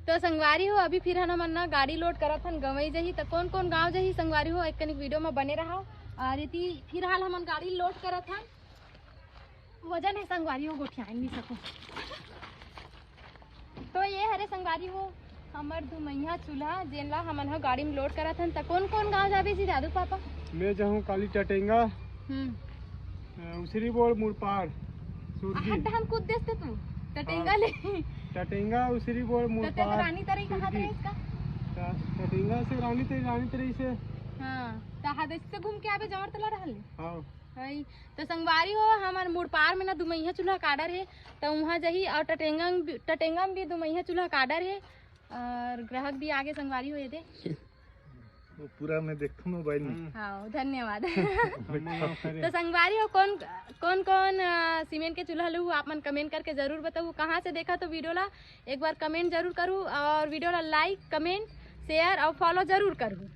तो संगवारी हो अभी फिर हमन ना गाड़ी लोड करत हन गवई जही तो कौन कौन गांव जही संगवारी हो एक वीडियो में बने रहा और इति फिर हाल हमन गाड़ी लोड करत हन वजन है संगवारी हो गोठियान नहीं सको तो ये हरे संगवारी हो हमर दुमैया चूल्हा जेला हमन ह गाड़ी में लोड करत हन तो कौन कौन गांव जाबे जी दादू पापा मैं जाऊँ काली टटेंगा उसरी बोल मुड़पाड़ हट हम कूद देते तू टटेंगा ले टटेंगा उसरी बोल मुड़पाड़ रानी तरई कहाँ तरई इसका टटेंगा से रानी तरई से हां ता हदस से घूम के आबे जवर तला रहल हां हई तो संगवारी हो हमार मुड़पार में ना दुमैया चूल्हा काडर है तो वहाँ जही और टटेंगा में भी दुमैया चूल्हा काडर है और ग्राहक भी आगे संगवारी हो ये दे वो पूरा मैं देखता हूँ मोबाइल में। हाँ धन्यवाद। तो संगवारी हो कौन सीमेंट के चूल्हा लू आप मन कमेंट करके जरूर बताओ कहाँ से देखा तो वीडियो ला एक बार कमेंट जरूर करूँ और वीडियो ला लाइक कमेंट शेयर और फॉलो जरूर करूँ।